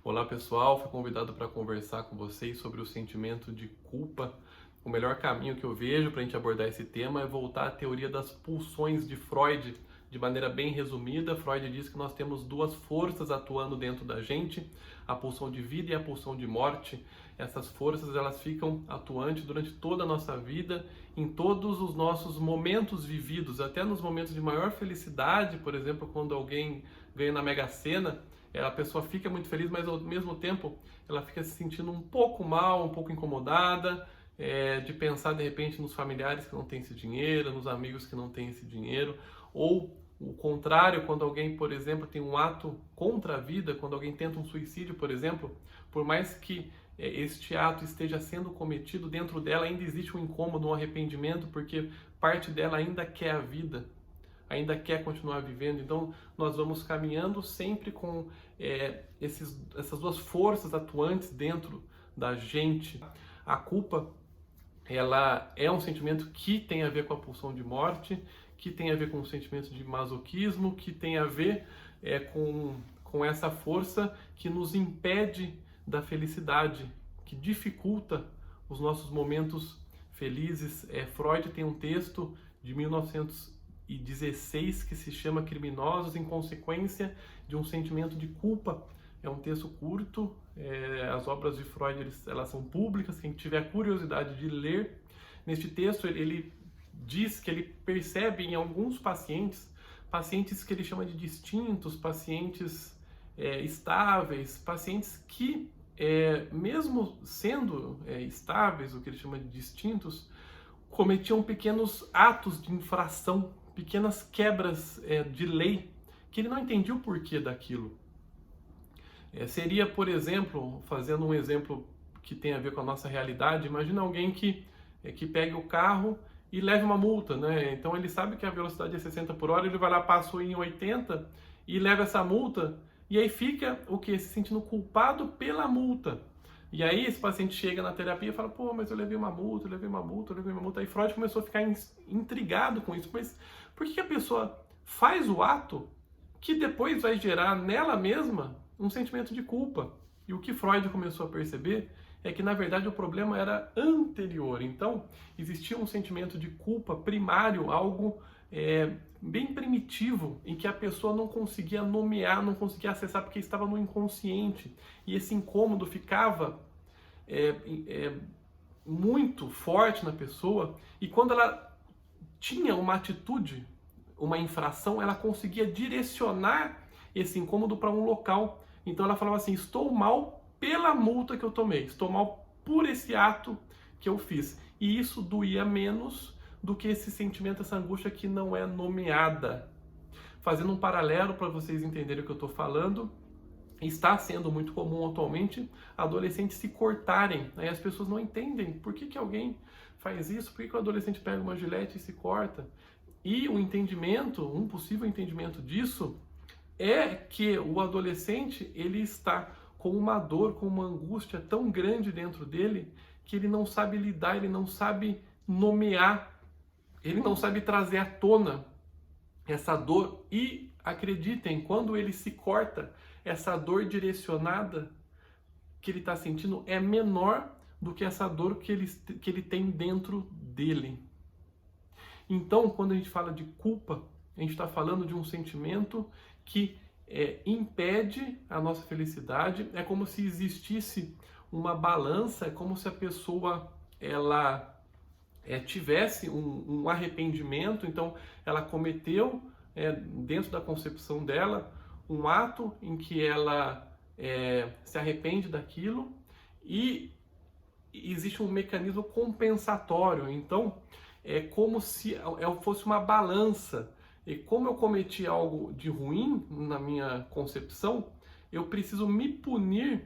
Olá pessoal, fui convidado para conversar com vocês sobre o sentimento de culpa. O melhor caminho que eu vejo para a gente abordar esse tema é voltar à teoria das pulsões de Freud. De maneira bem resumida, Freud diz que nós temos duas forças atuando dentro da gente, a pulsão de vida e a pulsão de morte. Essas forças elas ficam atuantes durante toda a nossa vida, em todos os nossos momentos vividos, até nos momentos de maior felicidade, por exemplo, quando alguém ganha na Mega Sena. A pessoa fica muito feliz, mas ao mesmo tempo ela fica se sentindo um pouco mal, um pouco incomodada, de pensar de repente nos familiares que não têm esse dinheiro, nos amigos que não têm esse dinheiro, ou o contrário, quando alguém, por exemplo, tem um ato contra a vida, quando alguém tenta um suicídio, por exemplo, por mais que este ato esteja sendo cometido, dentro dela ainda existe um incômodo, um arrependimento, porque parte dela ainda quer a vida, ainda quer continuar vivendo. Então nós vamos caminhando sempre com essas duas forças atuantes dentro da gente. A culpa, ela é um sentimento que tem a ver com a pulsão de morte, que tem a ver com o sentimento de masoquismo, que tem a ver com essa força que nos impede da felicidade, que dificulta os nossos momentos felizes. Freud tem um texto de 1916 que se chama Criminosos em Consequência de um Sentimento de Culpa. É um texto curto, as obras de Freud elas são públicas, quem tiver curiosidade de ler. Neste texto ele diz que ele percebe em alguns pacientes que ele chama de distintos, pacientes estáveis, pacientes que, mesmo sendo estáveis, o que ele chama de distintos, cometiam pequenos atos de infração, pequenas quebras de lei, que ele não entendia o porquê daquilo. Seria, por exemplo, fazendo um exemplo que tem a ver com a nossa realidade, imagina alguém que pegue o carro e leve uma multa, né? Então ele sabe que a velocidade é 60 por hora, ele vai lá, passou em 80 e leva essa multa, e aí fica o quê? Se sentindo culpado pela multa. E aí esse paciente chega na terapia e fala, pô, mas eu levei uma multa, eu levei uma multa, eu levei uma multa. Aí Freud começou a ficar intrigado com isso. Mas por que a pessoa faz o ato que depois vai gerar nela mesma um sentimento de culpa? E o que Freud começou a perceber é que, na verdade, o problema era anterior. Então, existia um sentimento de culpa primário, algo bem primitivo, em que a pessoa não conseguia nomear, não conseguia acessar, porque estava no inconsciente. E esse incômodo ficava muito forte na pessoa, e quando ela tinha uma atitude, uma infração, ela conseguia direcionar esse incômodo para um local. Então ela falava assim, estou mal pela multa que eu tomei, estou mal por esse ato que eu fiz. E isso doía menos do que esse sentimento, essa angústia que não é nomeada. Fazendo um paralelo para vocês entenderem o que eu estou falando, está sendo muito comum atualmente adolescentes se cortarem. Aí as pessoas não entendem por que alguém faz isso, por que o adolescente pega uma gilete e se corta. E o entendimento, um possível entendimento disso, é que o adolescente ele está com uma dor, com uma angústia tão grande dentro dele, que ele não sabe lidar, ele não sabe nomear, ele não sabe trazer à tona essa dor. E acreditem, quando ele se corta, essa dor direcionada que ele está sentindo é menor do que essa dor que ele tem dentro dele. Então, quando a gente fala de culpa, a gente está falando de um sentimento que impede a nossa felicidade. É como se existisse uma balança, é como se a pessoa tivesse um arrependimento. Então ela cometeu, dentro da concepção dela, um ato em que ela se arrepende daquilo, e existe um mecanismo compensatório. Então é como se fosse uma balança. E como eu cometi algo de ruim na minha concepção, eu preciso me punir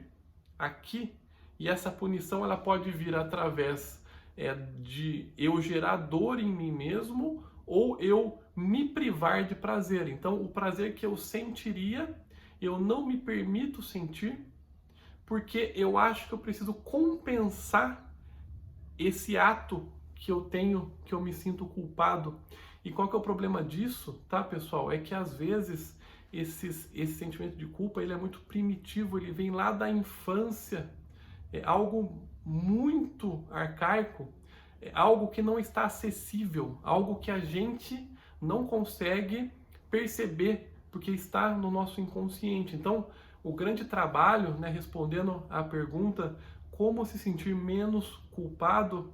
aqui. E essa punição ela pode vir através de eu gerar dor em mim mesmo, ou eu me privar de prazer. Então, o prazer que eu sentiria, eu não me permito sentir, porque eu acho que eu preciso compensar esse ato que eu tenho, que eu me sinto culpado. E qual que é o problema disso, tá, pessoal? É que às vezes esse sentimento de culpa, ele é muito primitivo, ele vem lá da infância, é algo muito arcaico, é algo que não está acessível, algo que a gente não consegue perceber, porque está no nosso inconsciente. Então, o grande trabalho, né, respondendo à pergunta como se sentir menos culpado,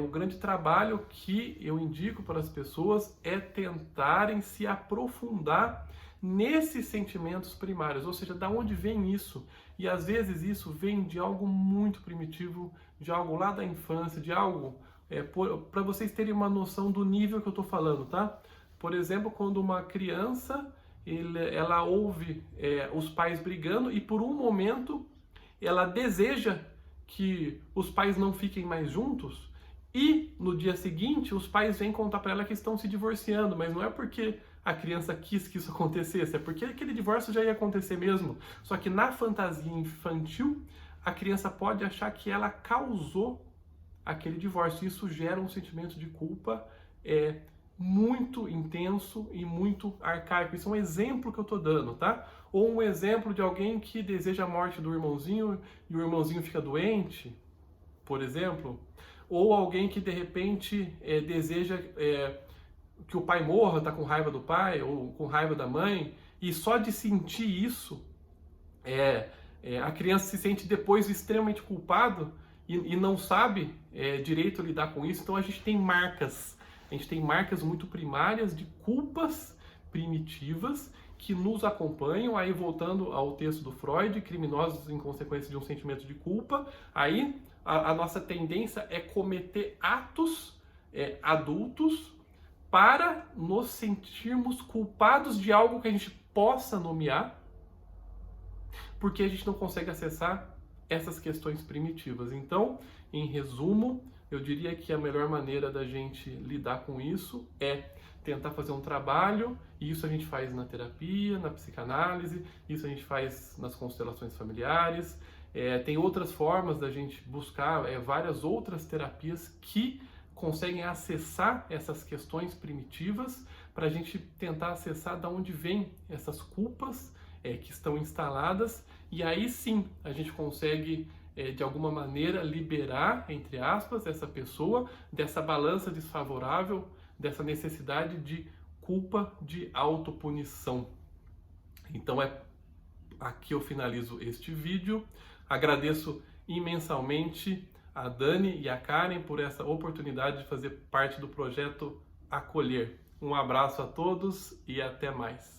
o grande trabalho que eu indico para as pessoas é tentarem se aprofundar nesses sentimentos primários, ou seja, da onde vem isso? E às vezes isso vem de algo muito primitivo, de algo lá da infância, de algo, para vocês terem uma noção do nível que eu estou falando, tá? Por exemplo, quando uma criança ela ouve os pais brigando e por um momento ela deseja que os pais não fiquem mais juntos, e no dia seguinte os pais vêm contar para ela que estão se divorciando, mas não é porque a criança quis que isso acontecesse, é porque aquele divórcio já ia acontecer mesmo. Só que na fantasia infantil, a criança pode achar que ela causou aquele divórcio. Isso gera um sentimento de culpa muito intenso e muito arcaico. Isso é um exemplo que eu estou dando, tá? Ou um exemplo de alguém que deseja a morte do irmãozinho e o irmãozinho fica doente, por exemplo. Ou alguém que de repente deseja que o pai morra, está com raiva do pai ou com raiva da mãe, e só de sentir isso, a criança se sente depois extremamente culpado e não sabe direito lidar com isso. Então a gente tem marcas muito primárias de culpas primitivas que nos acompanham. Aí voltando ao texto do Freud, criminosos em consequência de um sentimento de culpa, aí a nossa tendência é cometer atos adultos para nos sentirmos culpados de algo que a gente possa nomear, porque a gente não consegue acessar essas questões primitivas. Então, em resumo, eu diria que a melhor maneira da gente lidar com isso é tentar fazer um trabalho, e isso a gente faz na terapia, na psicanálise, isso a gente faz nas constelações familiares. Tem outras formas da gente buscar várias outras terapias que conseguem acessar essas questões primitivas para a gente tentar acessar de onde vêm essas culpas que estão instaladas, e aí sim a gente consegue de alguma maneira liberar, entre aspas, essa pessoa dessa balança desfavorável, dessa necessidade de culpa, de autopunição. Então aqui eu finalizo este vídeo. Agradeço imensamente a Dani e a Karen por essa oportunidade de fazer parte do projeto Acolher. Um abraço a todos e até mais.